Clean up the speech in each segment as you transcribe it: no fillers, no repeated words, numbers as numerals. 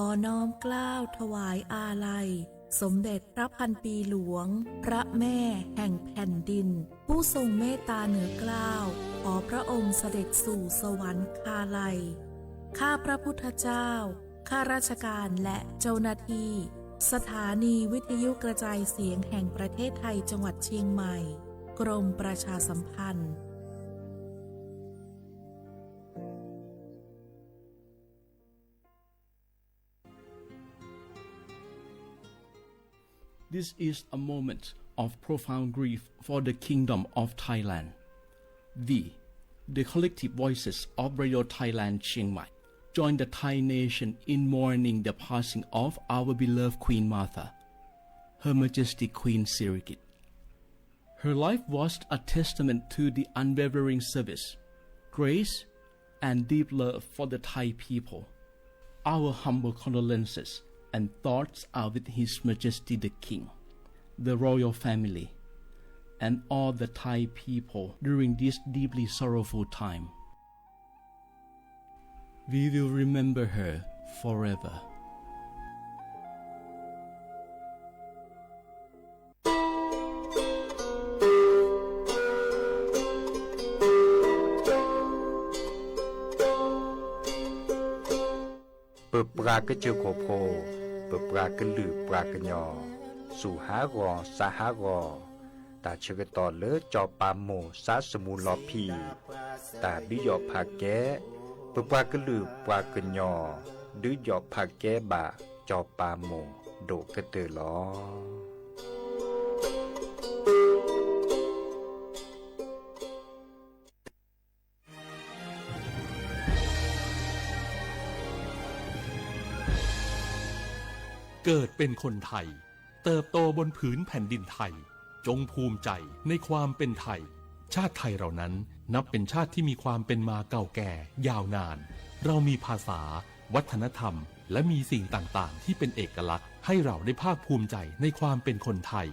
อน้อมเกล้าถวายอาลัยสมเด็จพระพันปีหลวงพระแม่แห่งแผ่นดินผู้ทรงเมตตาเหนือเกล้าขอพระองค์เสด็จสู่สวรรคาลัยข้าพระพุทธเจ้าข้าราชการและเจ้าหน้าที่สถานีวิทยุกระจายเสียงแห่งประเทศไทยจังหวัดเชียงใหม่กรมประชาสัมพันธ์ This is a moment of profound grief for the Kingdom of Thailand. We, the collective voices of Radio Thailand Chiang Mai, join the Thai nation in mourning the passing of our beloved Queen Martha, Her Majesty Queen Sirikit. Her life was a testament to the unwavering service, grace, and deep love for the Thai people. Our humble condolences and thoughts are with His Majesty the King, the royal family, and all the Thai people during this deeply sorrowful time. We will remember her forever. Pepra kecil kopo, pepra kelu prakenyo, suharo saharo, ta cerita le copamo sa semulopi, ta diyo pake, pepra kelu prakenyo, diyo pake ba copamo do ketelo.เกิดเป็นคนไทยเติบโตบนผืนแผ่นดินไทยจงภูมิใจในความเป็นไทยชาติไทยเรานั้นนับเป็นชาติที่มีความเป็นมาเก่าแก่ยาวนานเรามีภาษาวัฒนธรรมและมีสิ่งต่างๆที่เป็นเอกลักษณ์ให้เราได้ภาคภูมิใจในความเป็นคนไทย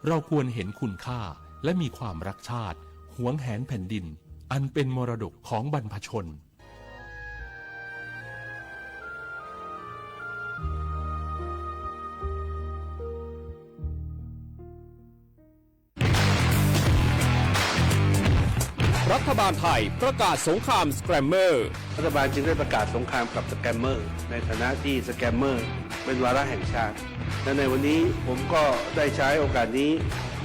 เราควรเห็นคุณค่าและมีความรักชาติหวงแหนแผ่นดินอันเป็นมรดกของบรรพชนรัฐบาลไทยประกาศสงครามสแกรมเมอร์รัฐบาลจึงได้ประกาศสงครามกับสแกมเมอร์ในฐานะที่สแกมเมอร์เป็นวาระแห่งชาติและในวันนี้ผมก็ได้ใช้โอกาสนี้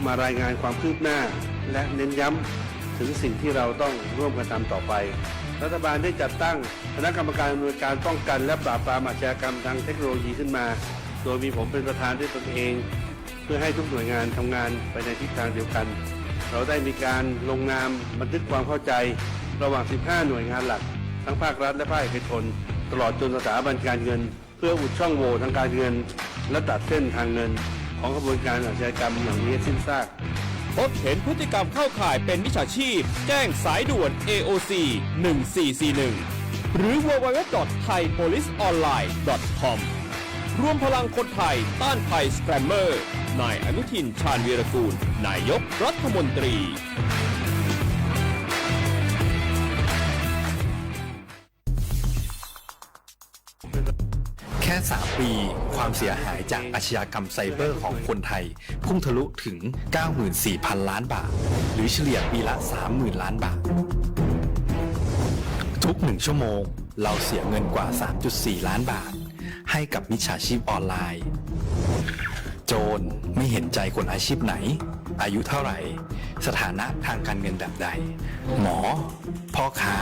มารายงานความคืบหน้าและเน้นย้ำถึงสิ่งที่เราต้องร่วมกันทำต่อไปรัฐบาลได้จัดตั้งคณะกรรมการดำเนินการป้องกันและปราบปรามอาชญากรรมทางเทคโนโลยีขึ้นมาโดยมีผมเป็นประธานด้วยตนเองเพื่อให้ทุกหน่วยงานทำงานไปในทิศทางเดียวกันเราได้มีการลงนามบันทึกความเข้าใจระหว่าง 15 หน่วยงานหลักทั้งภาครัฐและภาคเอกชนตลอดจนสถาบันการเงินเพื่ออุดช่องโหว่ทางการเงินและตัดเส้นทางเงินของกระบวนการอาชญากรรมเหล่านี้สิ้นซากพบเห็นพฤติกรรมเข้าข่ายเป็นมิจฉาชีพแจ้งสายด่วน AOC 1441หรือ www.thaipoliceonline.com รวมพลังคนไทยต้านภัยสแกรมเมอร์นายอนุทินชาญวีรกูลนายกรัฐมนตรีแค่3 ปีความเสียหายจากอาชญากรรมไซเบอร์ของคนไทยพุ่งทะลุถึง 94,000 ล้านบาทหรือเฉลี่ยปีละ 30,000 ล้านบาททุก1 ชั่วโมงเราเสียเงินกว่า 3.4 ล้านบาทให้กับมิจฉาชีพออนไลน์โจรไม่เห็นใจคนอาชีพไหนอายุเท่าไหร่สถานะทางการเงินแบบใดหมอพ่อค้า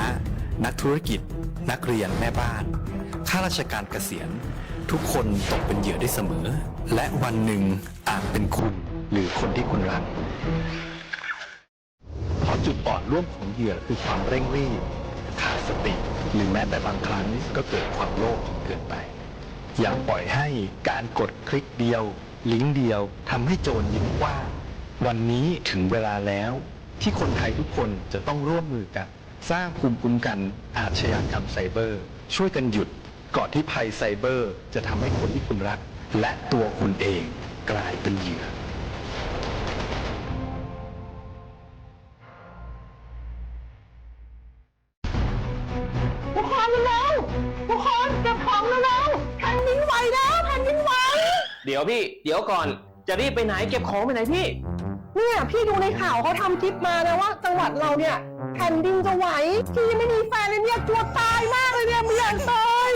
นักธุรกิจนักเรียนแม่บ้านข้าราชการเกษียณทุกคนตกเป็นเหยื่อได้เสมอและวันหนึ่งอาจเป็นคุณหรือคนที่คุณรักเพราะจุดอ่อนร่วมของเหยื่อคือความเร่งรีบขาดสติหรือแม้แต่บางครั้งก็เกิดความโลภเกินไปอย่าปล่อยให้การกดคลิกเดียวลิงก์เดียวทำให้โจรยิ้มกว้างวันนี้ถึงเวลาแล้วที่คนไทยทุกคนจะต้องร่วมมือกันสร้างภูมิคุ้มกันอาชญากรรมไซเบอร์ช่วยกันหยุดก่อนที่ภัยไซเบอร์จะทำให้คนที่คุณรักและตัวคุณเองกลายเป็นเหยื่อ ทุกคนเร็วๆทุกคนเก็บของเร็วๆแผ่นดินไหวแล้วแผ่นดินไหว เดี๋ยวพี่ เดี๋ยวก่อน จะรีบไปไหนเก็บของไปไหนพี่ เนี่ยพี่ดูในข่าวเขาทำคลิปมานะว่าจังหวัดเราเนี่ยแผ่นดินจะไหวพี่ยังไม่มีแฟนเลยเนี่ยกลัวตายมากเลยเนี่ยไม่อยากตาย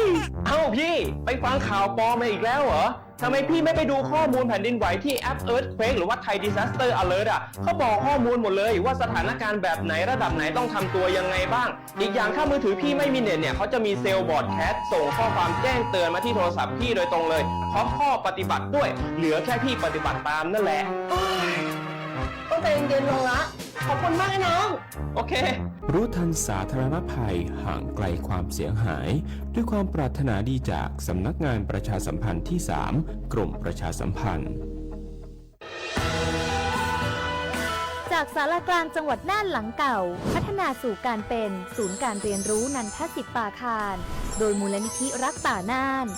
เอ้าพี่ไปฟังข่าวปลอมมาอีกแล้วเหรอทำไมพี่ไม่ไปดูข้อมูลแผ่นดินไหวที่แอป Earthquake หรือว่า Thai Disaster Alert อ่ะเขาบอกข้อมูลหมดเลยว่าสถานการณ์แบบไหนระดับไหนต้องทำตัวยังไงบ้าง อีกอย่างถ้ามือถือพี่ไม่มีเน็ตเนี่ยเขาจะมีเซลล์บอร์ดแคสส่งข้อความแจ้งเตือนมาที่โทรศัพท์พี่โดยตรงเลยพร้อมข้อปฏิบัติด้วย เหลือแค่พี่ปฏิบัติตามนั่นแหละ ต้องใจเย็นๆลงละขอบคุณมากนะน้อง โอเค รู้ทันสาธารณภัยห่างไกลความเสียหาย ด้วยความปรารถนาดีจากสำนักงานประชาสัมพันธ์ที่ 3 กรมประชาสัมพันธ์ จากศาลากลางจังหวัดน่านหลังเก่า พัฒนาสู่การเป็นศูนย์การเรียนรู้นันทศิษย์ป่าคาร โดยมูลนิธิรักป่าน่าน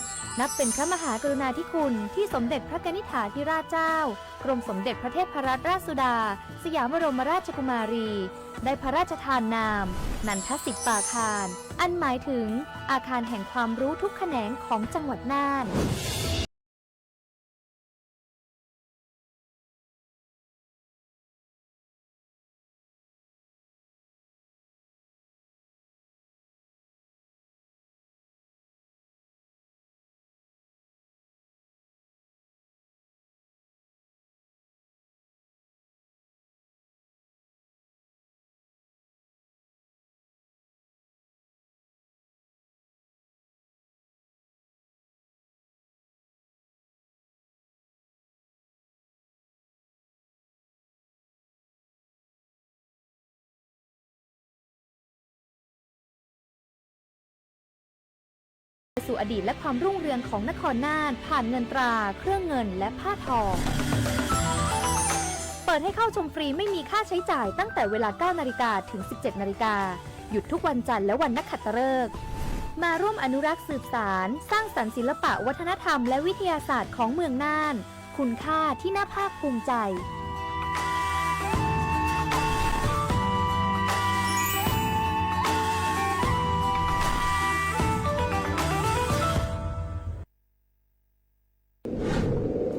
นับเป็นพระมหากรุณาธิคุณที่สมเด็จพระกนิษฐาธิราชเจ้ากรมสมเด็จพระเทพรัตนราชสุดา สยามบรมราชกุมารี ได้พระราชทานนาม นันทศิษย์ป่าคาร อันหมายถึงอาคารแห่งความรู้ทุกแขนงของจังหวัดน่าน สู่อดีตและความรุ่งเรืองของนครน่านผ่านเงินตรา เครื่องเงินและผ้าทอง เปิดให้เข้าชมฟรีไม่มีค่าใช้จ่ายตั้งแต่เวลา 9 นาฬิกาถึง 17 นาฬิกา หยุดทุกวันจันทร์และวันนักขัตฤกษ์ มาร่วมอนุรักษ์สืบสารสร้างสรรค์ศิลปะวัฒนธรรมและวิทยาศาสตร์ของเมืองน่าน คุณค่าที่น่าภาคภูมิใจ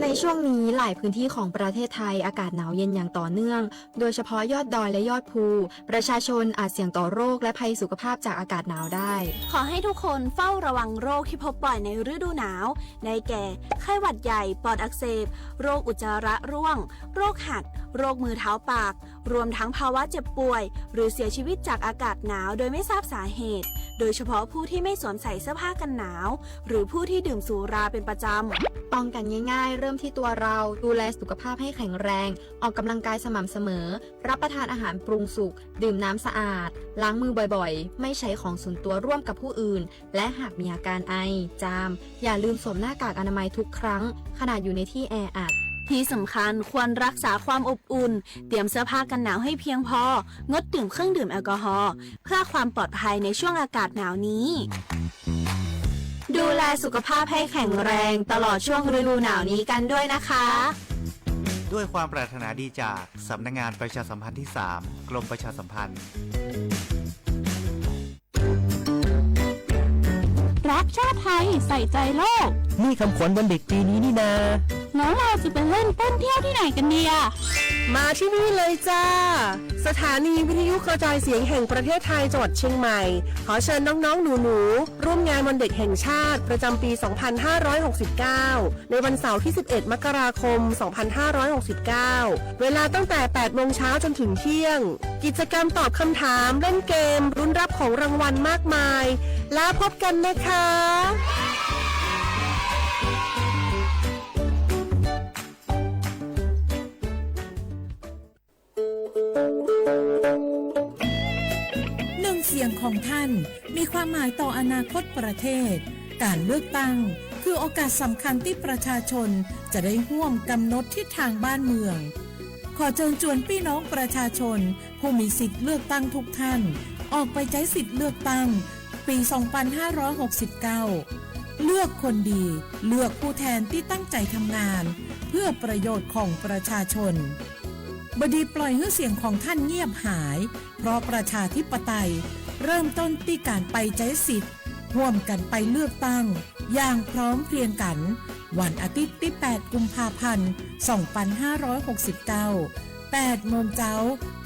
ในช่วงนี้หลายพื้นที่ของประเทศไทยอากาศหนาวเย็นอย่างต่อเนื่อง โดยเฉพาะยอดดอยและยอดภูประชาชนอาจเสี่ยงต่อโรคและภัยสุขภาพจากอากาศหนาวได้ ขอให้ทุกคนเฝ้าระวังโรคที่พบบ่อยในฤดูหนาวได้แก่ไข้หวัดใหญ่ปอดอักเสบโรคอุจจาระร่วงโรคหัดโรคมือเท้าปากรวมทั้งภาวะเจ็บป่วยหรือเสียชีวิตจากอากาศหนาวโดยไม่ทราบสาเหตุโดยเฉพาะผู้ที่ไม่สวมใส่เสื้อผ้ากันหนาวหรือผู้ที่ดื่มสุราเป็นประจำป้องกันง่ายๆเริ่มที่ตัวเราดูแลสุขภาพให้แข็งแรงออกกำลังกายสม่ำเสมอรับประทานอาหารปรุงสุกดื่มน้ำสะอาดล้างมือบ่อยๆไม่ใช้ของส่วนตัวร่วมกับผู้อื่นและหากมีอาการไอจามอย่าลืมสวมหน้ากากอนามัยทุกครั้งขณะอยู่ในที่แออัดที่สำคัญควรรักษาความอบอุ่นเตรียมเสื้อผ้ากันหนาวให้เพียงพองดดื่มเครื่องดื่มแอลกอฮอล์เพื่อความปลอดภัยในช่วงอากาศหนาวนี้ดูแลสุขภาพให้แข็งแรงตลอดช่วงฤดูหนาวนี้กันด้วยนะคะด้วยความปรารถนาดีจากสำนักงานประชาสัมพันธ์ที่ 3 กรมประชาสัมพันธ์รักชาติไทยใส่ใจโลกนี่คำขวัญวันเด็กปีนี้นี่นาแล้วเราจะไปเล่นเต้นเที่ยวที่ไหนกันดีอะมาที่นี่เลยจ้าสถานีวิทยุกระจายเสียงแห่งประเทศไทยจังหวัดเชียงใหม่ขอเชิญน้องๆหนูๆร่วมงานวันเด็กแห่งชาติประจำปี 2569 ในวันเสาร์ที่ 11 มกราคม 2569 เวลาตั้งแต่ 8 โมงเช้าจนถึงเที่ยงกิจกรรมตอบคำถามเล่นเกมรุ้นรับของรางวัลมากมายแล้วพบกันนะคะเสียงของท่านมีความหมายต่ออนาคตประเทศการเลือกตั้งคือโอกาสสำคัญที่ประชาชนจะได้ร่วมกำหนดทิศทางบ้านเมืองขอเชิญชวนพี่น้องประชาชนผู้มีสิทธิ์เลือกตั้งทุกท่านออกไปใช้สิทธิ์เลือกตั้งปี 2569 เลือกคนดีเลือกผู้แทนที่ตั้งใจทำงานเพื่อประโยชน์ของประชาชนบดีปล่อยให้เสียงของท่านเงียบหายเพราะประชาธิปไตย เริ่มต้นที่การไปใช้สิทธิ์ร่วมกันไปเลือกตั้งอย่างพร้อมเพรียงกันวันอาทิตย์ที่ 8 กุมภาพันธ์ 2569 8 โมงเช้า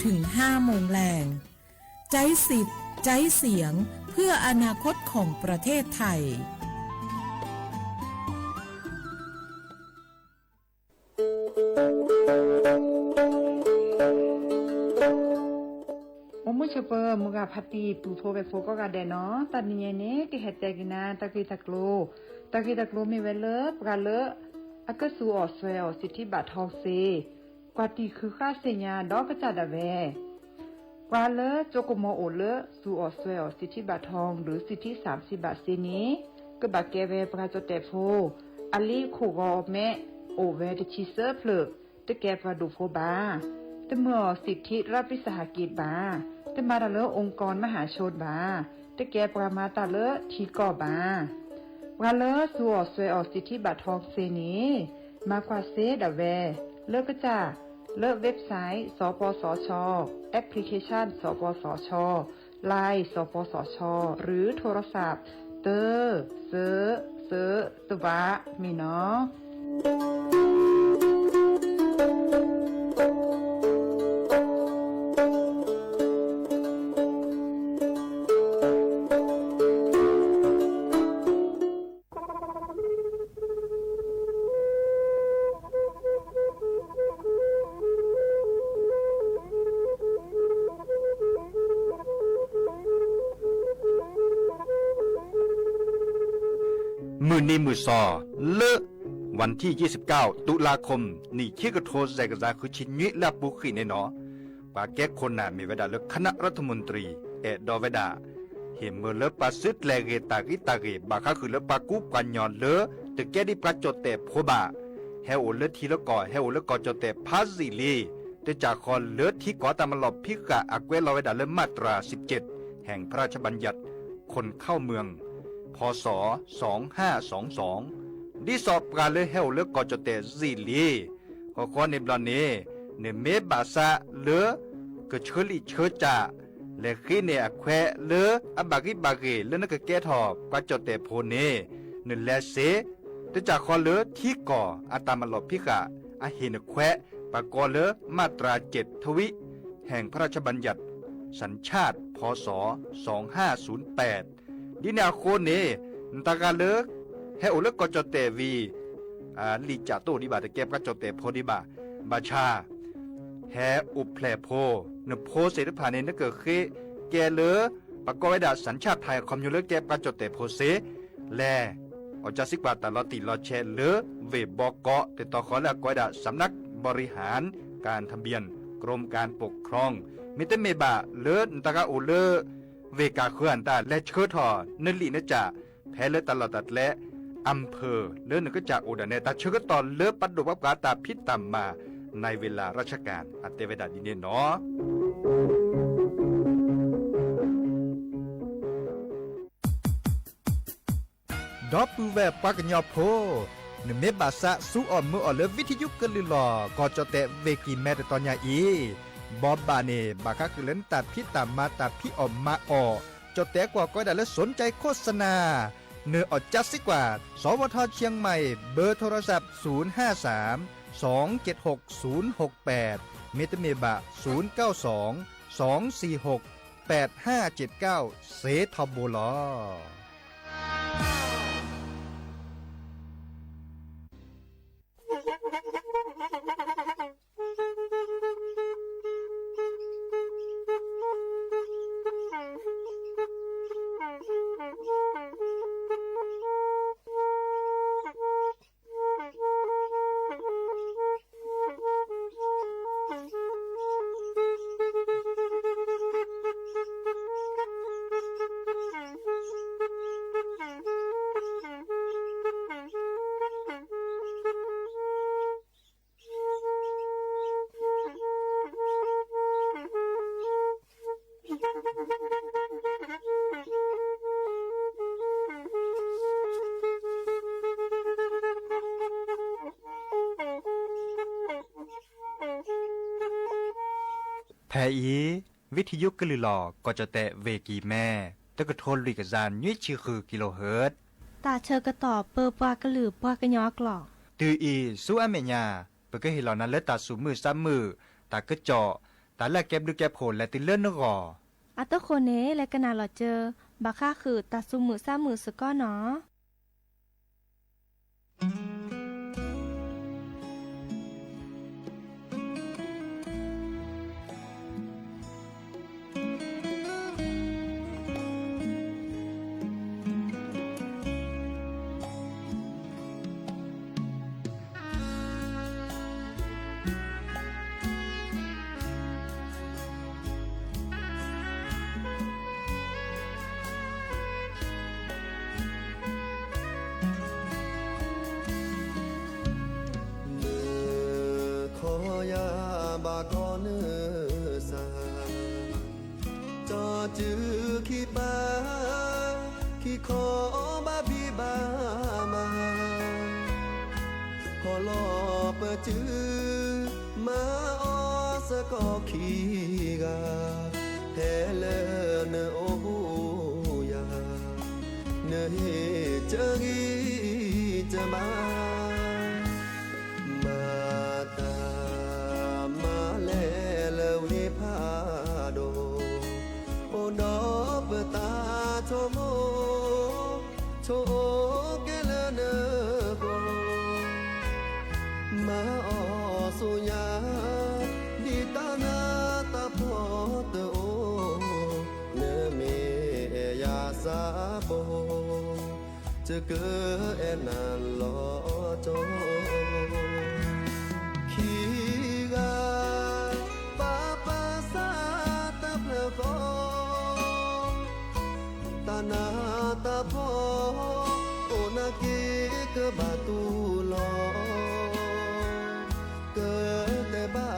ถึง 5 โมงแลงใช้สิทธิ์ใช้เสียงเพื่ออนาคตของประเทศไทยมุชเปอร์มุกาพัตีปูโฟเวโฟก็กาเดเนาะตัดนี้เนี่ยกิเฮตเตกินาตะกิตะโกลมีเวลปกาเลอะกสูออสเวลสิทธิบัตรทองเซกว่าตีคือค่าเสียดอกกระจัดเวกว่าเลโจโกโมโอเลสูออสเวลสิทธิบัตรทองหรือสิทธิ30 บาทเซนี้ก็บาเกเวปกาจเตโฟอลีคูกอเมโอเวตชิเซอร์เพลตะแกปราดูโฟบาแต่เมื่อสิทธิรัฐวิสาหกิจบาแต่มาตะเลอองค์กรมหาชนบาแต่แกปรามาตะเลอทีก่อบาวาเลอสัวสวยออกสิทธิบัตรทองเซนีมากว่าเซดเวเลิกก็จะเลิกเว็บไซต์สปสชแอปพลิเคชันสปสชไลน์สปสชหรือโทรศัพท์เตอเซตวะมีเนาะมือนี้มือซอเลอะวันที่29ตุลาคมนี่คิกโทแซกซาคือชิญวิและปุขิเนเนาะปาแก้คนน่ะมีเวลาเลือกคณะรัฐมนตรีดอเวดาเห็นเมื่อเลปาซึดแลเกตาเกบาคาคือเลปากุปัญญอนเลตึกแกดิปราจดแต่โพบาเฮโอเลทีละก่อเฮโอเลก่อจดแต่พาซิลีแต่จากคอนเลที่ก่อตามลอบพิกะอักเวลอเวดาเลมาตรา17แห่งพระราชบัญญัติคนเข้าเมืองพศ2522ดิสอบการเลเฮลเลกอจเตซิลีก็ขอในบลานเนเนเมบาซาเลกเชลิเชจาเลขีเนอแควเลอบากิบาเกเลนกแกทอบกจเตโพเนเนเลเซตจากคอเลที่ก่ออาตามลอบพิกะอาหินแควปากอเลมาตรา7ทวิแห่งพระราชบัญญัติสัญชาติพศ2508ดินาโคเนตากาเลเฮโอเลกจเตวีลิจาโตดิบาตะเก็บกจเตโพดิบาบาชาแฮอุเพลโพนโพเสรพาเนนเกเคแกเลปากไวดาสัญชาติไทยคอมยูเลเก็บกจเตโพเสแลอจาสิกบาตลอติลอเชเลเวบอกอติต่อขอและกวดาสำนักบริหารการทะเบียนกรมการปกครองมิเตเมบาเลตากาโอเลเวกาเคลื่อนตาและเชิดทอนลินจ่าแพ้เลตลอดตัดและอำเภอเลื่อนก็จากอุดรเนตาเชิดตอนเลือปัดดุบับกาตาพิษตามมาในเวลาราชการอัตเตเวดาดินเนาะดอปูแบบปากญอโพนเมบาสะสู้อ่อนมืออ่อนเลวิทยุกลือหลอก็จะเตะเวกินแม่แต่ตอนยาอีบอบบาเนบาคาคือเล่นตัดพิษตามมาตัดพี่อ่อมมาออจะเตะกว่าก็ได้และสนใจโฆษณาเนื้ออดจัดสิกว่าสวทเชียงใหม่เบอร์โทรศัพท์053 276 068เมตเมบะ092 246 8579เซทอโบลอแพอี วิทยุกลือหลอก็จะแตะเวกีแม่ตะกะโทนลิกจานยุ้ยชื่อคือกิโลเฮิรตซ์ตาเชอกระต่อเปอปากระหลือปากระยอกหลอก ตืออีสู้อเมญาเปก็เห็นเหล่านั้นเลือตาสูมือซ้ำมือตากระเจาะตาแลกแก็บดูแก็บโผล่และติเลื่อนนกออัตโคเนและกนาหลอเจอบาค่าคือตาซุมือซ้ำมือสก้อเนาะจือขี้บ้าขี้ขอบาพี่บามาพอลอเปจือมาออสก็ขี้กาเฮเลเนโอหูยาเนเฮเจอกีจะมาตามาเลเลวิพาโดดอปตาโชโมโชเกลเนโกมาออสุญาดิตานาตาพอตโอเนเมยาซาโบจะเกอนันลอโจขีกาปาปาซาตาเพลโกนาตาพอโอนาเกกบาตูลอเกิดแต่บา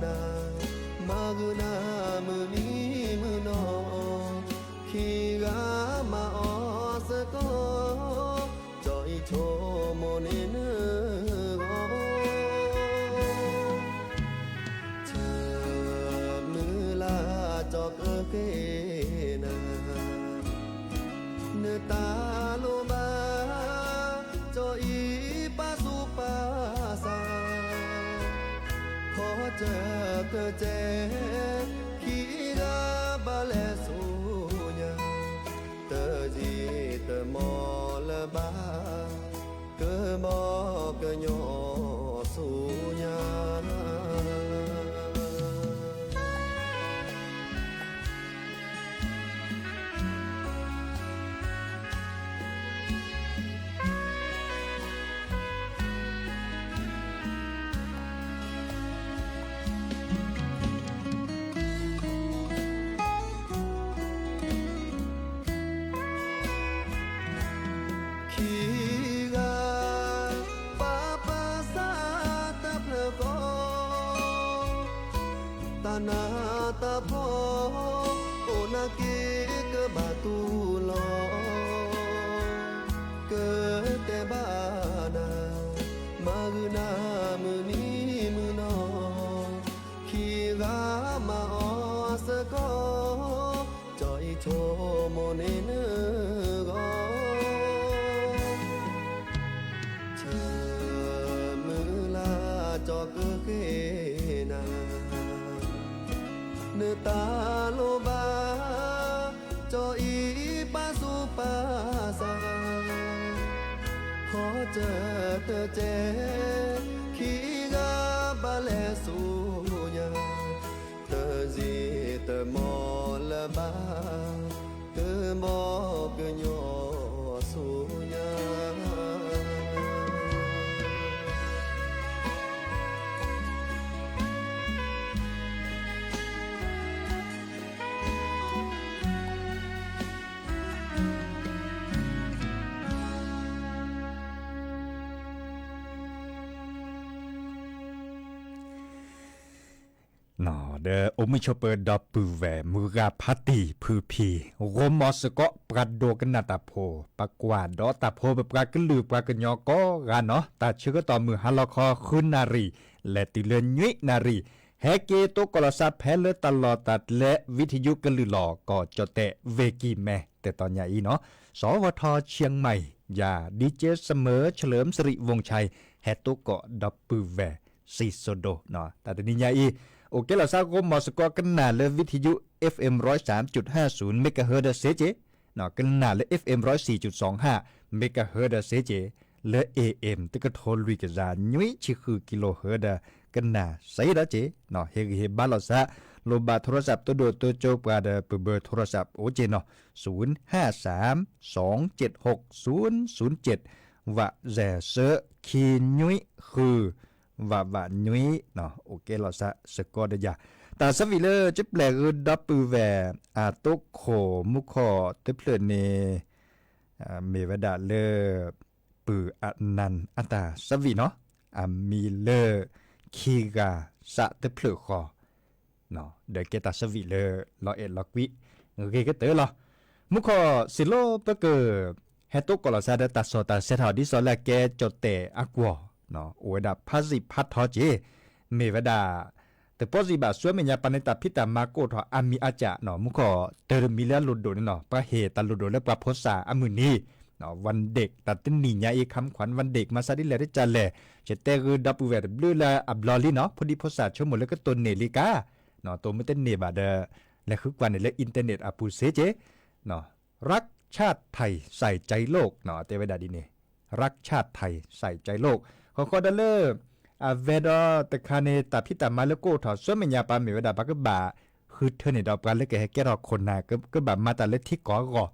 ดามากุนามือนี้มือนอขีกามาออสก็จอยโชโมเนเนโกเธอมือลาจอกเกนาเนตาโลบาจออีปาสุปาสาขอเจอเธอเจขีกาบาเลสุญาเตอจีเตอมอละบาเกอมอเกยอสุญานาตาพอโอนาเกกบาตูลอเกิดแต่บานามากุนามือนี้มือนอขีกามาออสก็จอยโชโมเนเนโกเธอมือลาจอกเกนาเนตาโลบาจออีปาสุปาสาขอเจอเธอเจขีกาบาเลสุญาเธอจีเธอมอละบาเธอมอเกยอสุญานอเดอโอมิชเปอร์ดอปูแวมือราพัติพือพีโรมอสก็ปรัดโดกันนาตาโพปะกวาดดอตาโพไปปรากลือปรากญอก็กาเนาะตาชื่อก็ต่อมือฮัลลอคอคุณนารีและติเลนยุยนารีแ แฮเกโตกลซับแพเลตลอดตัดและวิทยุกลือหลอก็จะแตะเวกีแม่แต่ตอนใหญ่เนาะสวทเชียงใหม่อย่าดีเจเสมอเฉลิมสิริวงชัยแฮโตกดับปืแวซีโซโดเนาะแต่ตอนนี้ใหญ่โอเคเราทราบก็มอสกอกันหนาเลยวิทยุ FM 103.50 เมกะเฮิรตซ์เซเจเนาะกันหนาเลย FM 104.25 เมกะเฮิรตซ์เซเจและ AM ตึกโทรลุยกะจานุ้ยชิคือกิโลเฮิรตซ์กันหนาใส่ละเจเนาะเฮบ้านเราซะโลบาโทรศัพท์ตัวโดตัวโจปราเดเบอร์โทรศัพท์โอเจเนาะ053-276-007ว่าแจเซคีนุ้ยคือว่านุ้ยเนาะโอเคเราซะสกอดยาแต่สวิเลอร์จะแปลคือดับปือแวอาตุโขมุขอเตเพลเนเมวดาเลอปืออนันอัตาสวิเนาะมีเลอคีกาสะเตเพลคอเนาะเดเกตาสวิเลอลอเอ็ดลอกวิเกเกเตอร์ลอมุขอสิโลเปเกอเฮตุกอลซาเดตาโซตาเซทาดิโซลาเกจอเตอะกัวเนาะโอดาพาสิพัททอเจเมวดาแต่ปอสิบาสวยเมียปานตาพิตามาโกทออามีอาจาเนาะมุขอเตอร์มิลาลุดโดเนาะปะเฮตาลุดโดและปะพษาอมือนี้เนาะวันเด็กตัดตินีญาอีคำขวัญวันเด็กมาซาดิเลได้จันแลเจเตคือดับเวดบลูลาอับลอลีเนาะพอดีพษาชั่วโมงแล้วก็ตัวเนลิกาเนาะตัวไม่เต้นเนบาเดและคือกว่าในและอินเทอร์เน็ตอาปูเซเจเนาะรักชาติไทยใส่ใจโลกเนาะเตเวดาดีเนรักชาติไทยใส่ใจโลกขอดาเลอร์เวดอตะคาเนตาพิตามาเลโกถอสวมญาปาเมวดาปากบาคือเธอในดอกปลาเลกแฮแกรอคนนาก็แบบมาตาเลที่กอกอ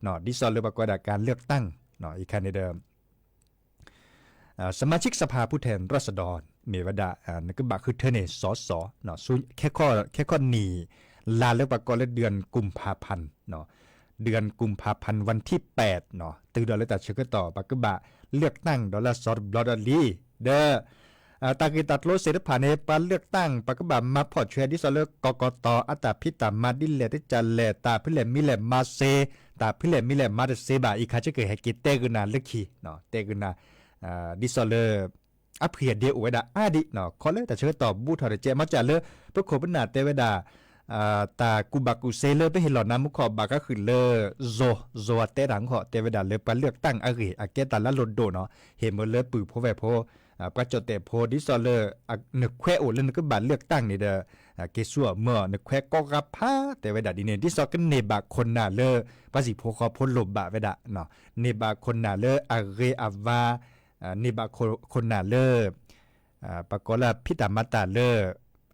เนาะดิซอลเลบากวดาการเลือกตั้งเนาะอีคาเนเดิมสมาชิกสภาผู้แทนราษฎรเมวดานักบะคือเธอในสสเนาะแค่ข้อนีลาเลบากอเลเดือนกุมภาพันธ์เนาะเดือนกุมภาพันธ์วันที่8เนาะตื่นดอลเลตัดเชื่อต่อปากบะเลือกตั้งดอลลาร์ซอดบลอดลีเด้อตากิตัดโลเสด็จผ่านในปานเลือกตั้งปากบะมาพอดแชร์ดิซอลเลกกตอัตพิตามาดิเลติจัลเลตาพิเลมิเลมาเซตาพิเลมิเลมาเซบาอีคาจะเกิดให้กิเตกุนาเลคีเนาะเตกุนาดิซอลเลอเพียเดียวไว้ดาอาดิเนาะขอเลยแต่เชื่อต่อบูทอดเจมาจ่าเลพระโคบนาเตเวดาตากูบักกูเซเลไปเห็นหลอน้ำมุขอบาก็คือเลโซเตดังเหาะเตเวดาเลปเลือกตั้งอาริอาเกตาละลดโดเนาะเห็นหมดเลยปือโพแวโพประจดแต่โพดิซอเลนึกแควโอเลนึกบาเลือกตั้งนี่เด้อเกซัวเมื่อนึกแควกอกพาเตเวดาดิเนดิซอกันเนบาคนนาเลภาษีโพคอพ้นลบบาเวดาเนาะเนบาคนนาเลอาเรอาวาเนบาคนนาเลปกลาพิตามาตาเล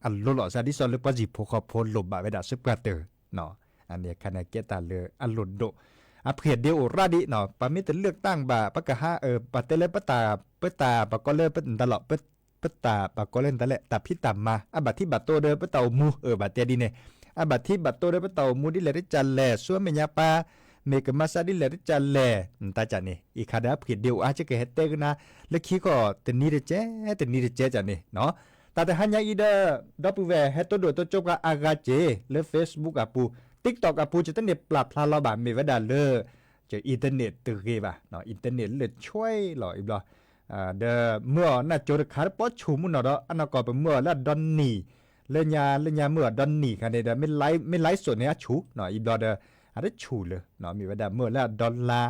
อันโลลอซาดิซอลเลปาจิโพคอโพลลบบาเวดาซึกกาเตอร์เนาะอันเนี้ยคณะเกตาเลอันโลโดอเพียเดียวราดิเนาะปามิตเลือกตั้งบาปะกะฮะปะเตเลปะตาปะกอเลปะตลอดปะตาปะกอเลนตะเลตาพิตามาอะบัดที่บัดโตเดปะเตามูบัดเตดิเนอะบัดที่บัดโตเดปะเตามูดิเลริจันแลซัวเมญาปาเมกมาซาดิเลริจันแลตาจันนี่อีคาดาเพียเดียวอาจจะเกเฮเตกนะเลคีก็เตนีเดเจจันนี่เนาะแต่หันยาอีเดอดับเวเฮตโดตัวจบกับอากาเจเลเฟซบุ๊กอาปู TikTok อาปูจะต้องเนี่ยปรับพลาเราบาเมวดาเลจะอินเทอร์เน็ตตื่นเกบ่ะเนาะอินเทอร์เน็ตเลยช่วยหล่ออีกบ่เดเมื่อน่าโจรขาดปอชูมุนเนาะอันนั้นก็เป็นเมื่อละดอนนี่เลียเมื่อดอนนี่คันเดไม่ไลฟ์ส่วนเนี่ยชูเนาะอีบ่เดอันนี้ชูเลยเนาะมีวดาเมื่อละดอลลาร์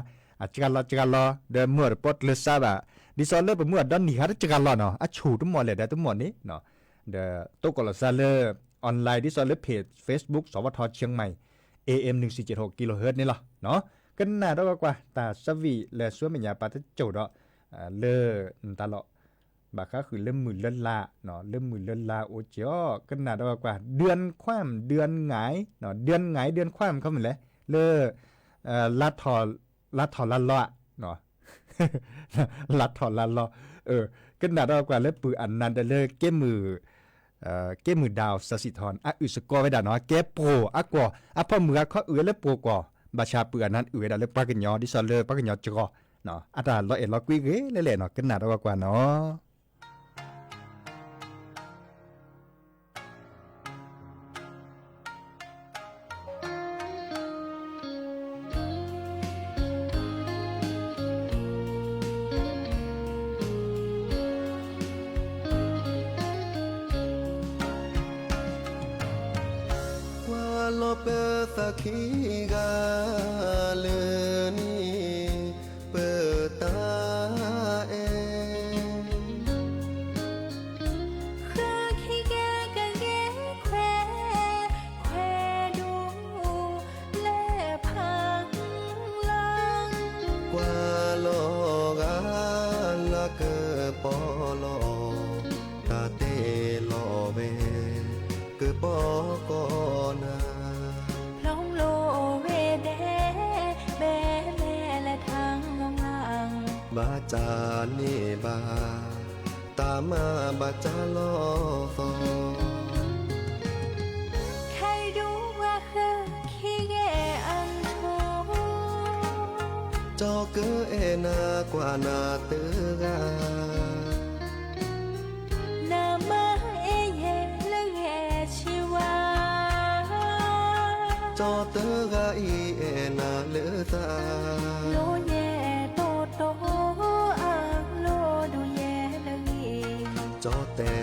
จักรลอเดเมื่อปอดเลซาบะดิซอลเลเป็นเมื่อดอนนี่คันจักรลอเนาะชูทั้งหมดเลยได้ทั้งหมดนี้เนาะเดโตกอลซาเลออนไลน์ดิซอลเลเพจ Facebook สวทเชียงใหม่ AM 1476กิโลเฮิรตซ์นี่หรอเนาะกันหน้าดอกกว่าตาสวีและสวยเมียปาทโจดเลตลอดบาค่าคือเริ่มมือเล่นลาเนาะเริ่มมือเล่นลาโอเจ้ากันหน้าดอกกว่าเดือนคว่ำเดือนหงายเนาะเดือนหงายเดือนคว่ำเขาเหมือนเลยลัดถอลัดล้อเนาะลัดถอลัดล้อกันหน้าดอกกว่าแล้วปืออันนั้นได้เลยเก้มือดาวสสิธรอุสกอไว้ดาเนาะแกโปอะกว่าพอมือเขาและโปกว่าบาชาเปือนั้นได้เลยปากกันยอดิซอลเลปากกันยอจกเนาะอัตรา100กุยเกเล่ๆเนาะกันหน้าดอกกว่าเนาะ เ ปิดสักขีกาเลนี่เปิดตาเอคือขี้แกกะแกแควแควดูแลพังลังกว่าโลกาละเกปอโลตาเตโลเวเกปอกอนาพลงโลเวเดแม่แม่และทางงองลังบาจานี่บาตามาบาจาลอฟอใครดูว่าคือขี้แกอันโทจอเกอเอนากว่านาเตือกานามาเอเยละแกชีวาจอเตือกาอีเอนาเลือตาโลเยโตโตอังโลดูเยละงีจอแต่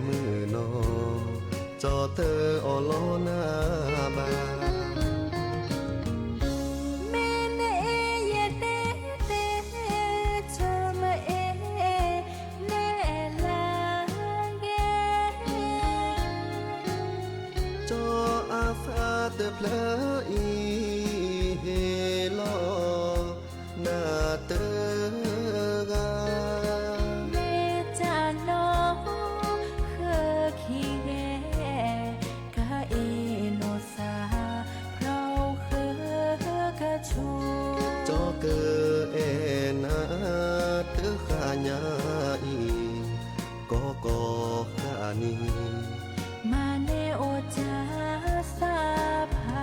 มือนอจอเตออโลนาบาเตเพลอีเฮลอนาเตกาเมจานอคือขี้แกกะเอโนซาเพราคือกะชูจอเกเอนาเตขะญาอีก็ขะนีมาเนโอจาสาภา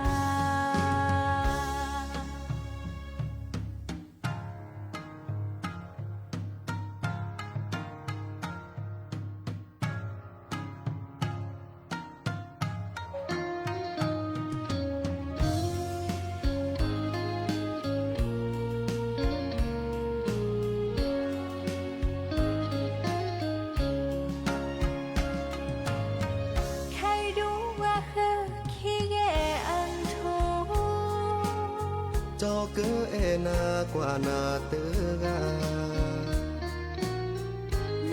จอเกอเอนากว่านาเตือกา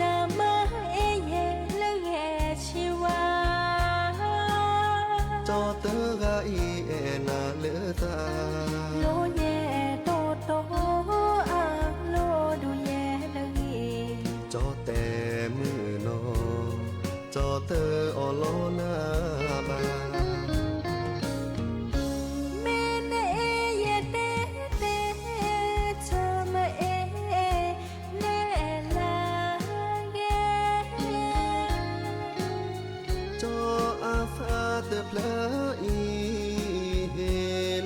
นามาเอเยละแกชีวาจอเตือกาอีเอนาเลือตาโลเยโตโตอังโลดูเยละงีจอแต่มือนอจอเตออโลนาบาเตเพลอีเฮ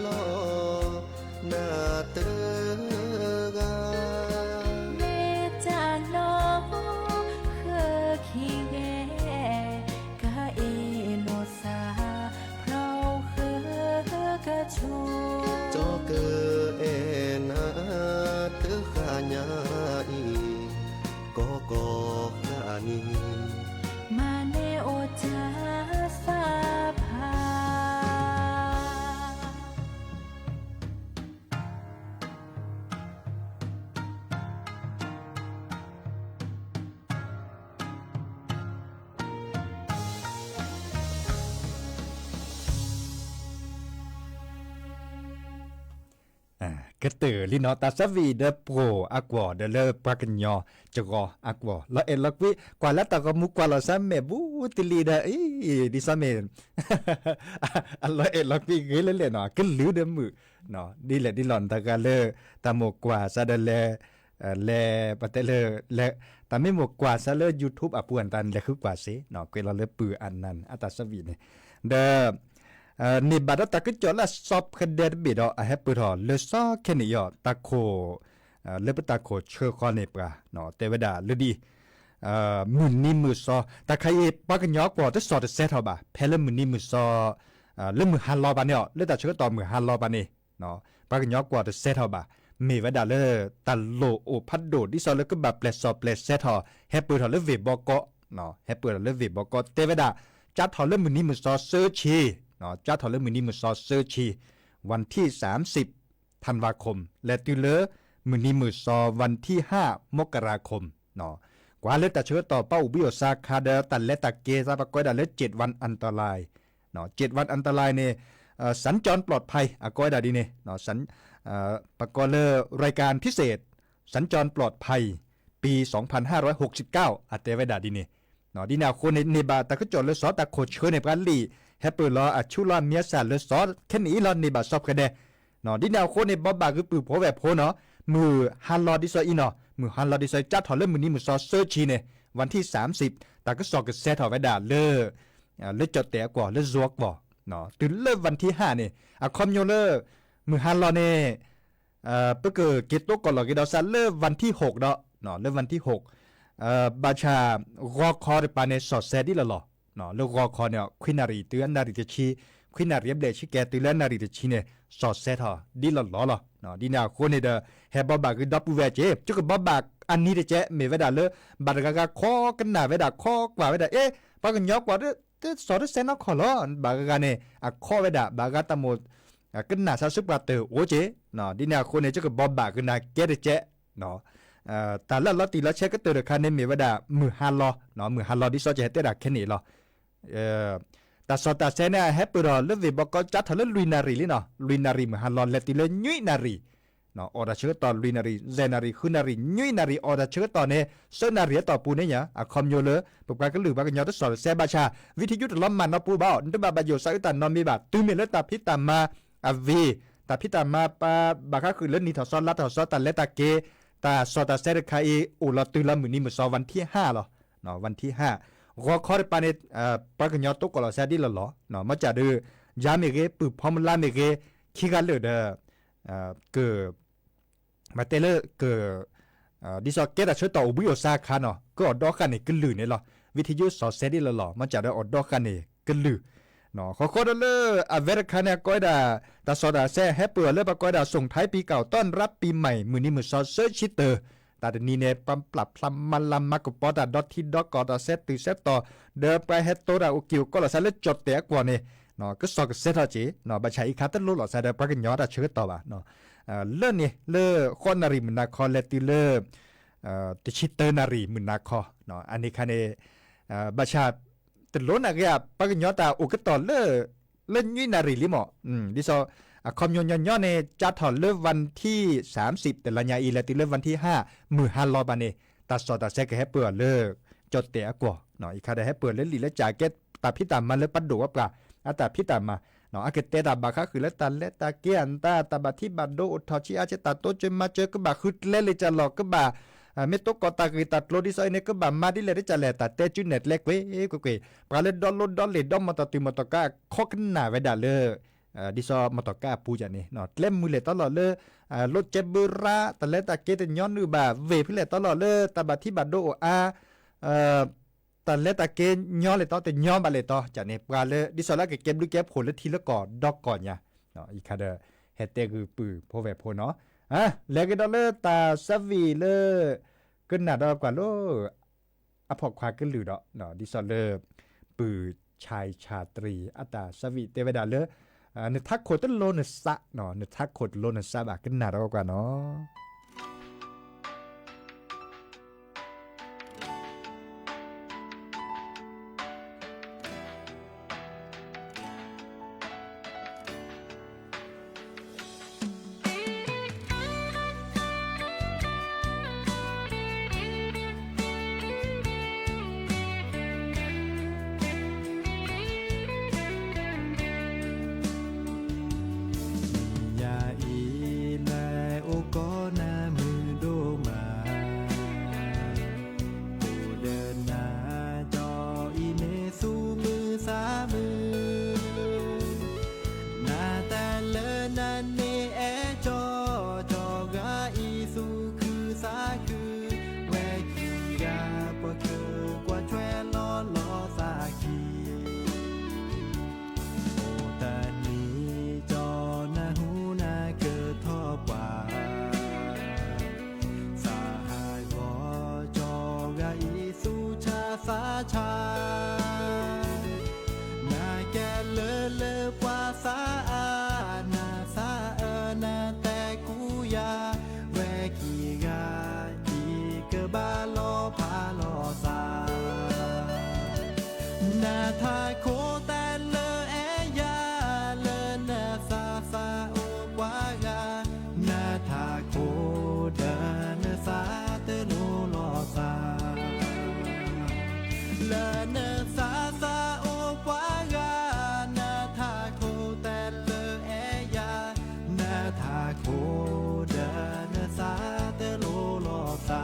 ลอนาเตกาเมจานอคือขี้แกกะเอโนซาเพราคือกะชูจอเกอเอนาเตขะญาอีก็ขะนีมาเนโอจาสาภากระเตอลินอตาสวีเดโปรอากวอเดเลปรักญอจกออากวอละเอลักวิกว่าละตะกมุกว่าละซัมเมบูติลีดาอีดิซัมเมอัลละเอลักวิเกเลเลเนาะกะลือเดมือเนาะดิเลดิลอนตะกะเลตะมกว่าซะเดเลเลปะเตเลเลตะไม่มกกว่าซะเล YouTube อะปวนตันเลคือกว่าซิเนาะเกลาเลปืออันนั้นอะตาสวีเนี่ยเดนี่บัดตะกจอละซอบคเดดบิดอแฮปเปอร์เลซอแค่นี้ยอตะโคเลปตะโคเชอคอเนปราเนาะเตวดาลดีมุนนี่มือซอตะไคปักญอกว่าจะสอดเซตเฮาบ่เพลมุนนี่มือซอเลมือฮัลลอบาเนี่ยเลตะเชอต่อมือฮัลลอบานี่เนาะปักญอกว่าจะเซตเฮาบ่มีวดาเลตะโลโอพัดโดดิซอเลก็แบบเปลซอเปลเซตเฮาแฮปเปอร์เลเวบอกเนาะแฮปเปอร์เลเวบอกเตวดาจัดเฮาเลมุนนี่มือซอเซอร์ชี เนาะจ้าถอดเลือมือนี้มือซอเซอร์ชีวันที่30ธันวาคมและตุเลอมือนี้มือซอวันที่5มกราคมเนาะกว่าเลือแต่เชื้อต่อเป้าบิโอซาคาเดตันและตะเกซาปะก้อยดาเลือ7วันอันตรายเนาะ7วันอันตรายเนี่ยสัญจรปลอดภัยอะก้อยดาดีเนี่ยเนาะปะก้อยเลอรายการพิเศษสัญจรปลอดภัยปี2569อัตเตไว้ดาดีเนี่ยเนาะดีนาคนในบาตะก็จอดเลอซอตะโคเชอในปานลีแฮปเปอร์ลออะชุลาเมียสาเลอซอแค่นี้ลอนในบาซอบกันเดเนาะดีนาคนในบ่บาคือปือโผแวโผเนาะมือฮันลอดิซออีเนาะมือฮันลอดิซอจัดถอดเลือมือนี้มือซอเซอร์ชีเนี่ยวันที่30ตะก็สอกกับเซตถอดไว้ดาเลอจอดแต่กว่าเลอซวกบ่เนาะตื่นเริ่มวันที่5เนี่ยอะคอมโยเลอร์มือฮันลอเนี่ยเปเกอเกตโตก่อนหรอกดาวซันเริ่มวันที่6เนาะเริ่มวันที่6บาชารอคอร์ปานเนสอดแซดิละหรอเนาะแล้วรอคอเนี่ยควินารีเตือนนารีจะชีควินารีเบลชิแกตือนนารีจะชีเนี่ยสอดแซทอดิละหรอเนาะดีนาคนเนี่ยเฮบบาคือดับเวเจจุกบบาอันนี้เจเมเวดาเลบาดกะคอกันนาเวดาคอกว่าเวดาปากันยอกว่าสอดเซนอคอลบากะเนี่ยคอเวดาบากะตะโมกันนาซาซุปราเตอโอเจเนาะดีนาคนเนี่ยจุกบบาคือนาเกเดเจเนาะแต่ละลอตีละเช็คก็เตอร์คันในมีว่าดามือฮัลโลเนาะมือฮัลโลดิซอจะเห็นแต่ละแค่นี้หรอแต่สอดแต่เซนเนี่ยแฮปปี้รอเลือดวิบอกก็จัดทะเลลุยนารีลิเนาะลุยนารีมือฮัลโลเลติเลยุยนารีเนาะออดาเชื่อต่อลุยนารีเซนารีคุนารียุยนารีออดาเชื่อต่อเนี่ยเซนารีต่อปูเนี่ยอะคอมโยเลปกติก็หรือบางอย่างต้องสอนเซบาชาวิทยุล้อมมันเนาะปูบ้านั่นบาบายโยไซตันนอนมีบาตุ้มเมลตาพิตามาอวีตาพิตามาปาบาก็คือเล่นนี่ถอดซอดลัดถอดซอดตันเลตาเกตาสอดตาเซรคาอีอุลตุลามือนี้มือซอวันที่5หรอเนาะวันที่5รอคอร์ปานเนปากญอตุกลอซาดิละหรอเนาะมาจากดูยาเมเกปุพอมลาเมเกคิกาเลเดเกมาเตเลเกดิซอเกตาชตออุบิโอซาคาเนาะก็อดดอกันนี่กึลือเนี่ยหรอวิทยุสอดเซดิละหรอมาจากได้อดดอกันนี่กึลือเนาะขอดเลอเวรคาเนี่ยก้อยดาตาสอดาแซ่แฮปเปอร์เลปก้อยดาส่งท้ายปีเก่าต้อนรับปีใหม่มือนี้มือซอเซอร์ชิเตอร์ตาดนี้เนี่ยปั๊มปรับพลัมมันลำมากกปอดาดอทที่ดอกกอดาเซตตือเซตต่อเดินไปเฮตโตดาอุกิวก็ละซะเลจดแต่กว่าเนี่ยเนาะก็สอกเซตจีเนาะบัชายคาตลุหลอซะได้ปากญอดาเชื่อต่อบ่าเนาะเลื่อนนี่เลื่อคอนนารีมือนาคอเลติเลติชิเตอร์นารีมือนาคอเนาะอันนี้คันเนี่ยบัชาตลุนักยาปากญอตาอุกตอเลเล่นยุยนารีลิมอดิซอคอมยอนย่อในจัดถอนเลิกวันที่30แต่ละญาอีและติเลิกวันที่5มือฮัลลอบานีตัดสอดตัดแซกให้เปิดเลิกจดเตะกว่าเนาะอีกคาได้ให้เปิดเล่นลีและจ่าเก็ตตาพิตามมาเลิกปัดดูว่าปลาตาพิตามมาเนาะอาเกตเตตาบาคาคือเล่นตาเกียนตาบาที่บาโดอุทอชิอาเจตาโตจมาเจอก็บาคือเล่นเลยจะหลอกก็บาเมตกตาคือตัดโลดิซอยเนี่ยก็บามาดิเลยจะแลตัดเตจุเน็ตเล็กเว้ยก็เกยปลาเล่นดอลเลดอมมาตัดติมาตกาข้อขึ้นหน้าไว้ด่าเลยดิซอมาตอกาปูจันนี่เนาะเล่มมือเลยตลอดเลยรถเจ็บเบระแต่เล่นตาเกตย้อนนือบาเวพิเลยตลอดเลยตาบาที่บาโดอาแต่เล่นตาเกย้อนเลยต่อแต่ย้อนบาเลยต่อจันนี่ปลาเลยดิซอแล้วก็เก็บดูเก็บผลแล้วทีละก่อนดอกก่อนเนี่ยเนาะอีกคาเดเฮตเตคือปือโพเวโพเนาะแล้วก็ดอเลยตาซาวีเลยก็หนาดอกกว่าโลอภอกควาก็หลือเนาะดิซอเลยปือชายชาตรีอัตาซาวีเตเวดาเลยนึกทักโคตรโลนสะเนาะนึกทักโคตรโลนสะบาขึ้นหน้าเรากว่าเนาะ ชานาแกเล ทาโคแต่เลอแอยาเลอนาซาฟาโอกวากานาทาโคเดนซาเตโลลอซาเลอนาซาซาโอกวากานาทาโคแต่เลอแอยานาทาโคเดนซาเตโลลอซา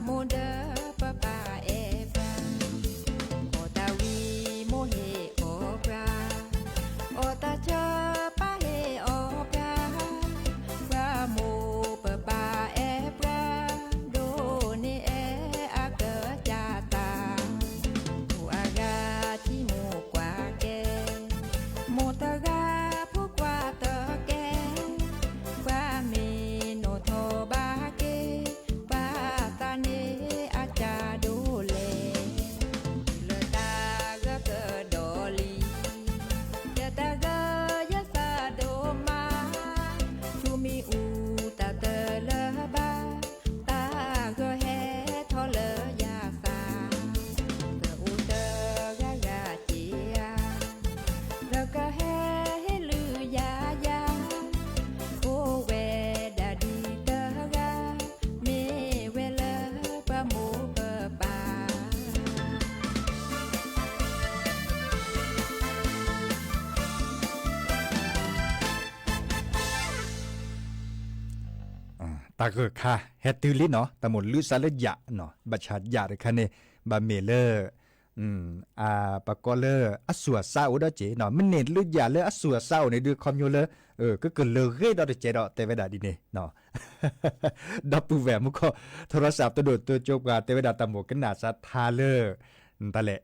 โมเดปะปาเอปราโอตาวีโมเฮโอปราโอตาเจปะเฮโอปราปราโมปะปาเอปราโดเนเออาเกจาตาผู้อากาที่โมกว่าแกโมตากาพวกว่าตะแกปราเมโนโทบาเกปาตาเนอาจาดูเลเลตากะเกโดลียะตากะยะซาโดมาชูมีอูตาเตเลบาตากะเฮทอเลยาซาเกอูเตกะกะจียากะเฮลือยายาโอเวดาดีเตกะเมเวเลปะโมปะปา ตาเกิดค่ะเฮตุลิเนาะตะหมดลือซาเลยะเนาะบัชชาญาเดคันเนบาเมเลอร์ปะกอเลอร์อสัวซาอุดเจเนาะมันเนลือยะเลออสัวซาในดือคอมโยเลก็เกิดเลเรดอเจดอเตเวดาดิเนเนาะ ดับปูแวมุก็โทรศัพท์ตัวโดดตัวจบกาเตเวดาตะหมดกันนาซาทาเลอร์ตะแหละ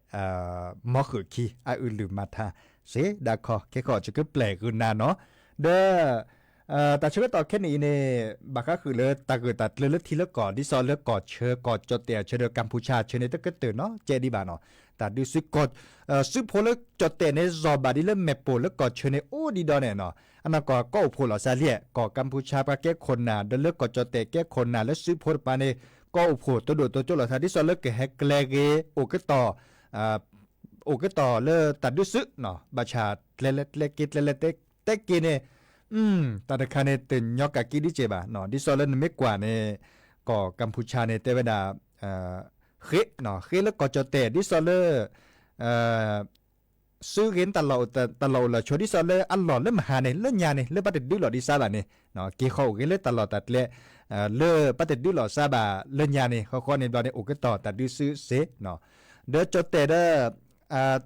มอคือคีอะอือลืมมาทาเสดาคอแค่ขอจะก็แปลกขึ้นนาเนาะเด้อแต่ช่วยต่อแค่นี้เนี่ยบางครั้งคือเลยตาเกิดตัดเลือดทีละก่อนที่ซอนเลือดก่อนเชื้อก่อนจดเตียเชื้อกัมพูชาเชื้อในตะเกิดตื่นเนาะเจดีบาเนาะแต่ดูซึกอดซึกพอเลือดจดเตียในซอบาดิเลือดแมปโปเลือดก่อนเชื้อในโอดีดอนเนี่ยเนาะอันนั้นก็อุปโภคหล่อซาเลียก่อกัมพูชาปะแก้คนนาเดินเลือดก่อนจดเตียแก้คนนาแล้วซึกพอปาเนี่ยก็อุปโภคตัวโดดตัวโจหล่อซาที่ซอนเลือดแก่แฮกแลเกโอเกต่อโอเกต่อเลือดตัดดูซึเนาะบาชาเล็กกิดเล็กเต็กกินเนี่ยตอนคันเนี่ยตื่นยอกกะกิดิเจบะเนาะดิซอลเลนไม่กว่าเนี่ยก่อกัมพูชาเนี่ยเตเวดาเขเนาะเขแล้วก็จะเตะดิซอลเลซื้อเห็นตลอดละชดิซอลเลอัลลอดเล่มหาเนี่ยเล่นยาเนี่ยเล่นปฏิดูหลอดิซาละเนี่ยเนาะกี่เขาเห็นเล่นตลอดตัดเล่เล่ปฏิดูหลอซาบะเล่นยาเนี่ยเขาคนในบอลเนี่ยโอเกต่อตัดดูซื้อเสเนาะเดอจะเตะเด้อ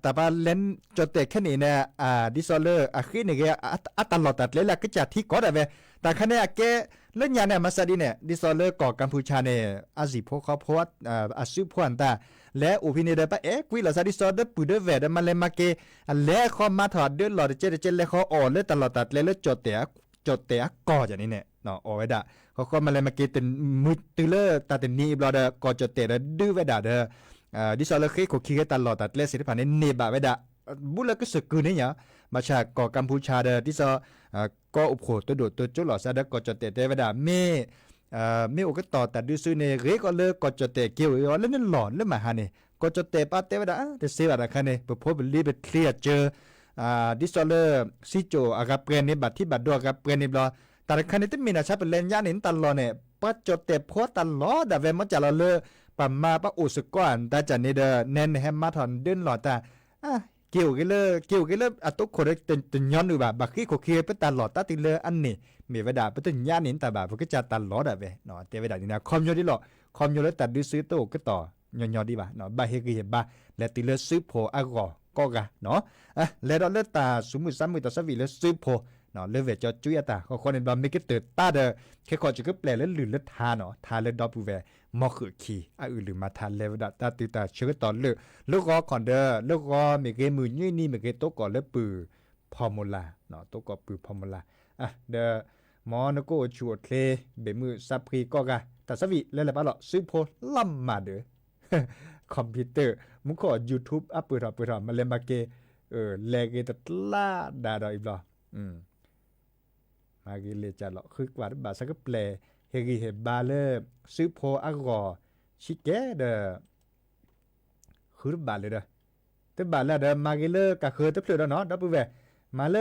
แต่ว่าเล่นจดเตะแค่นี้เนี่ยดิซอลเลอร์คือเนี่ยแกตลอดตัดเลยละก็จะที่ก่อนแต่แต่คะแนนแกเล่นยาเนี่ยมาซาดีเนี่ยดิซอลเลอร์ก่อกัมพูชาเนี่ยอาซิพวกเขาพวดซื้อพวนตาและอุพินิเดปะกุยละซาดิซอลเลอร์ปูเดเวดมาเลมาเกและเขามาถอดเดือดหลอดเจเลยเขาอ่อนเลยตลอดตัดเลยจดเตะก่ออย่างนี้เนี่ยเนาะเอาไว้ด่าเขามาเลมาเกเป็นมือตือเลอร์ตัดนี้บลอเดก่อจดเตะดื้อไว้ด่าเด้อดิซอลเลอร์เคยคิดตลอดตัดเลสิที่ผ่านนี้เนบะไว้ด่าบุลก็สึกคืนนี่เนี่ยมาจากก่อกัมพูชาเด้อดิซอก็อุปโภคตัวโดดตัวจุหล่อซาเด้อก่อจดเตะไว้ด่าไม่โอก็ต่อแต่ดูซื้อเนี่ยเรก็เลิกก็จะเตะเกี่ยวแล้วนั่นหลอนแล้วมาหาเนี่ยก็จะเตะป้าเตะไปได้แต่เสียอะไรกันเนี่ยพอเป็นรีบเคลียร์เจอดิสโซเลอร์ซิโจอากับเปรนในบัตรที่บัตรดวกับเปรนในบลอแต่คันนี้ที่มีนะชาเป็นเลนย่านินตลอดเนี่ยป้าจะเตะพอตลอดแต่เวมันจะละเลอปั๊มมาป้าอุสก้อนแต่จะในเดอเน้นแฮมมาถอนเดินหลอดแต่เกี่ยวกันเลยตุกคนจะย้อนอยู่แบบบักขี้โคเคียเป็นตลอดตัดติเลออันนี้มีเวลาเป็นย่านินแต่แบบก็จะตลอดแบบเนาะแต่เวลานี้นะคอมโยดีหรอคอมโยแล้วตัดดูซื้อโตก็ต่อยอดีบ่ะเนาะบาเฮกีเฮบาและติเลซื้อโพอากก็กะเนาะแล้วเราเลือตาสมุ3มือต่อสวิเลซื้อโพเนาะเลเวจจุยตาเขาคนในบาไม่ก็เติร์ตาเดอแค่ขอจะก็แปลแล้วหรือเลทาเนาะทาเลดอปูเวมอคือคีอื่นหรือมาทานเลวดาตาติตาเชื่อต่อเลยลูกก็ก่อนเด้อลูกก็มีเกมือนี่มีเกโตก่อนแล้วปือพอมลาเนาะโตก่อปือพอมลาเด้อมอนโกชวดเคเบมือซับพรีก็กะแต่สวิแล้วแหละป่ะเนาะซื้อโพล่ำมาเด้อคอมพิวเตอร์มุขอ YouTube อัปเปิดมาเล่นมาเกแลเกตลาดาดอีบลอมาเกเลจัดหรอคือกว่าบาสักแปลเฮกิเฮบาเลซื้อโพอากอชิเกเดคือบาเลยเด้อแต่บาแล้วเด้อมาเกเลกะเคยตะเพลเนาะดับเวมาเล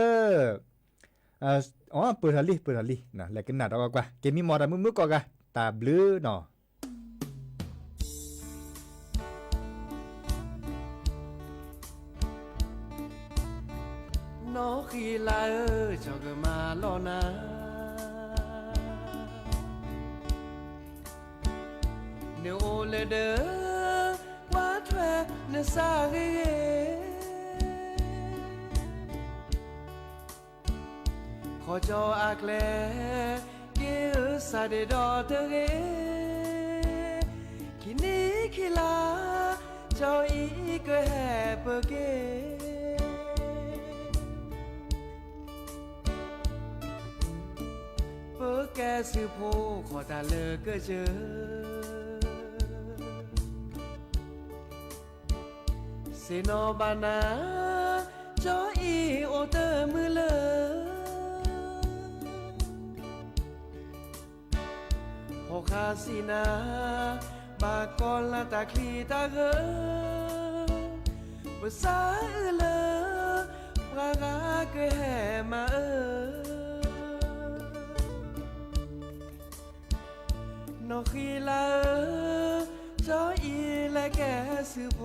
เปิดฮาลีนะแล้วกันหน้าดอกกว่าเกมีมอดมือก็กะตาบลือเนาะnó khi là ở cho cái mà lo na nếu le de wa twa ne sa geขอจออักแลเกี่ยวสาเดดอเตเกคินี้คิลาจออีก็แฮเปเกเปแกสือโพขอตาเลอก็เจอเซโนบานาจออีโอเตอร์มือเลอพอคาสินาบากอนละตาคลีตาเกอภาษาเลอปรากาเกแห่มานอคีลาจออีและแกสือโพ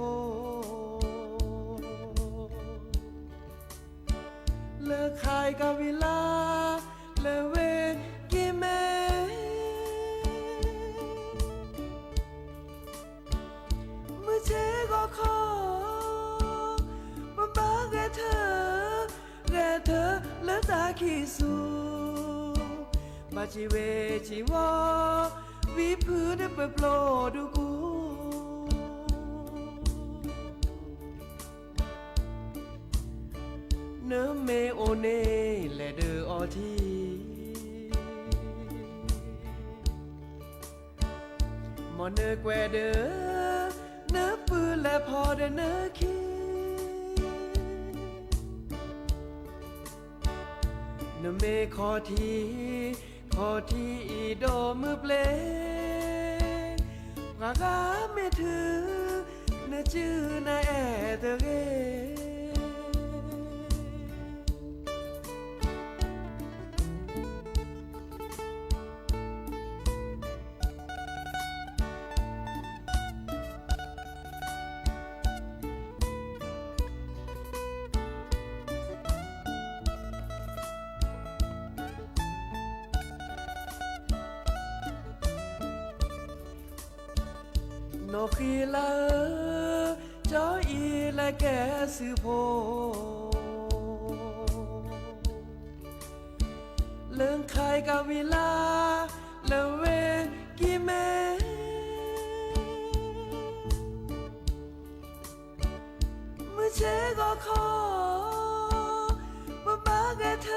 เลอขายกาวิลาเลอเวกิเมมือเชก็ขอมาบ้าแกเธอเลอตาขี้สูบาจิเวจิวอวิพื้นเปิดโปรดูกูเนเมโอเน่และเดอออทีมอนเนแกวเดอเนปืนและพอเดเนคีเนเมขอทีอีโดมือเปลกากาไม่ถือเนจื้อนาแอเตเกนอคีลาจออีและแกสือโพเลื่องขายกาวิลาเลเวกิเมมือเชก็ขอมาบ้าแกเธ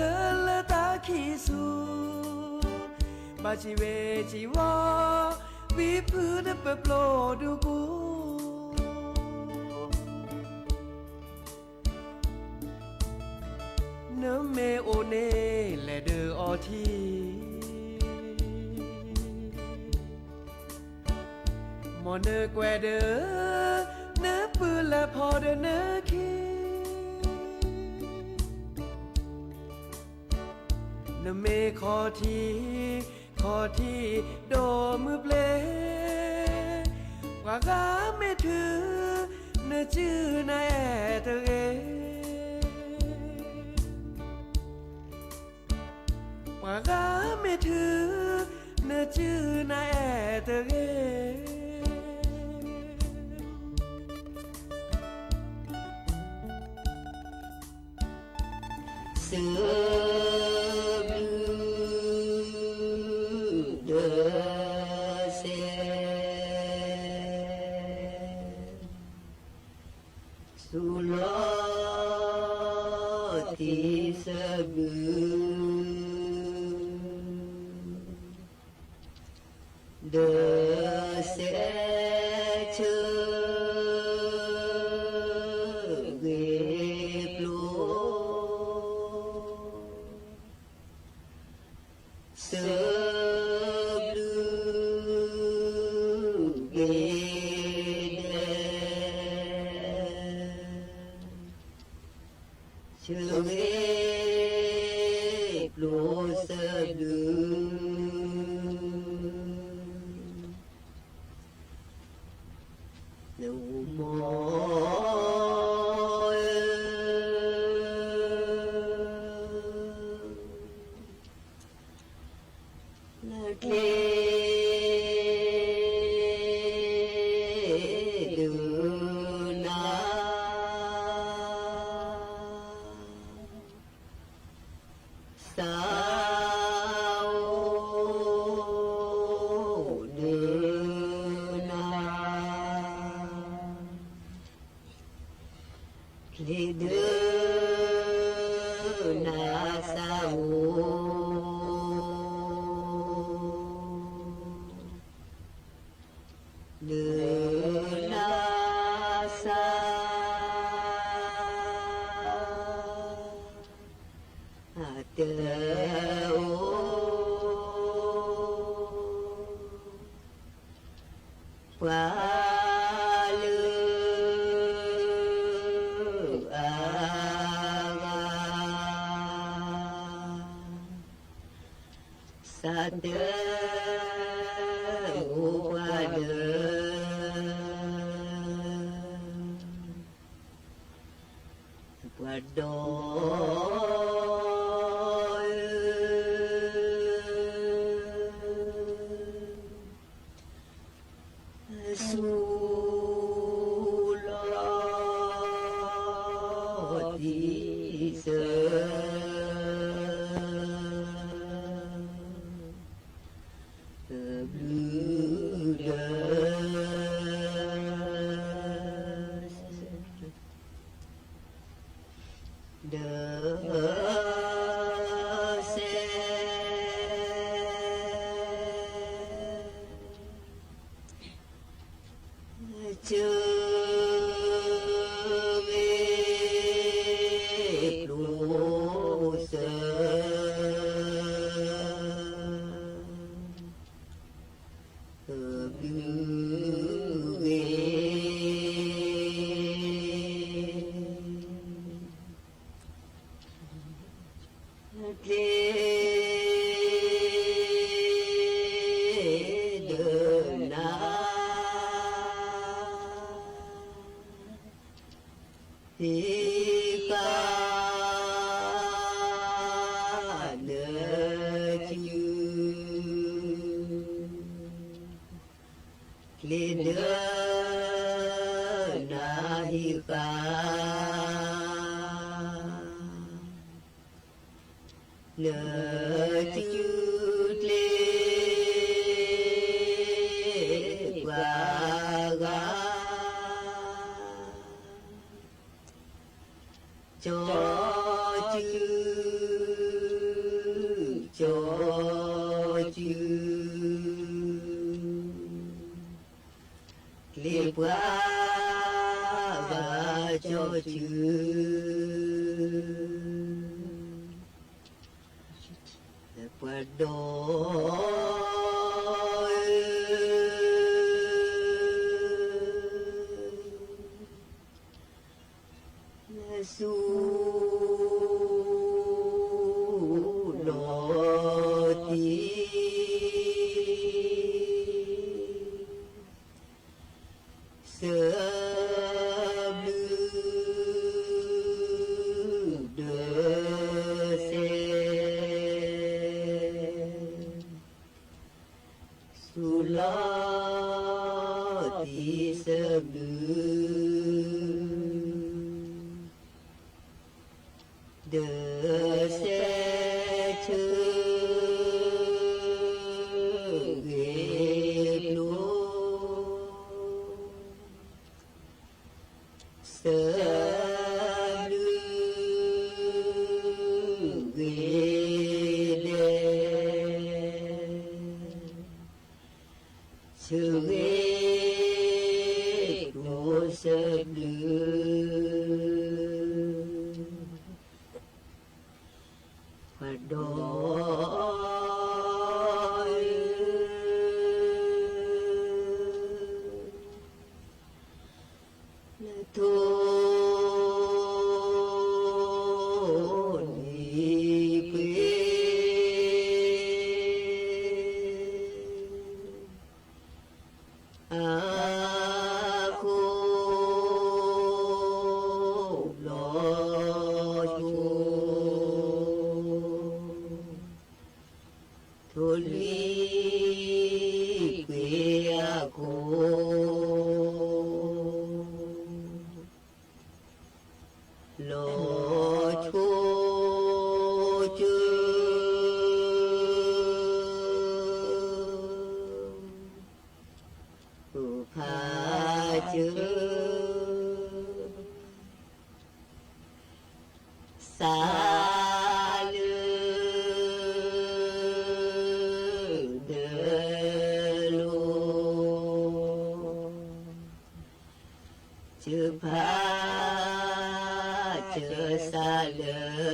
อเลอตาขี้สูบาจิเวจิวอวิพื้นเปิดโปรดูกูเนเมโอเน่และเดอออทีมอนเนแกวเดอเนปืนและพอเดเนคีเนเมขอทีโดมือเปลกว่ากาไม่ถือเนจื้อนาแอเตเกกว่ากาไม่ถือเนจื้อนาแอเตเกเสือเก เ chữ phá chữ xa lửa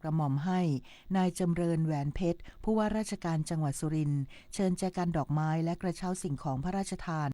กระหม่อมให้นายจำเริญแหวนเพชรผู้ว่าราชการจังหวัดสุรินทร์เชิญแจกันดอกไม้และกระเช้าสิ่งของพระราชทาน